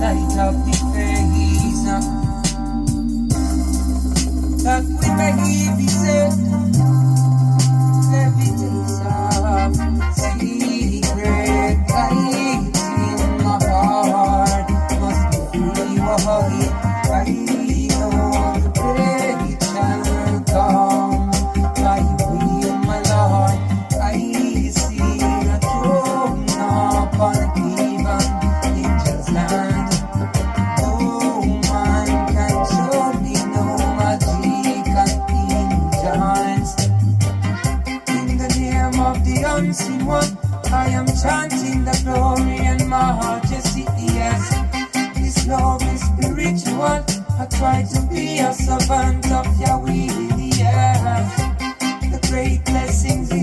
light up the face. That we may be said, levitates off, secret light in my heart, must be free, I know the break shall come, by will, my Lord, I see a throne upon a given angel's land. No man can show me no magic and enchants. In the name of the unseen one, I am chanting the glory and majesty, yes. This love is spiritual. I try to be a servant of Yahweh, yes. The great blessings is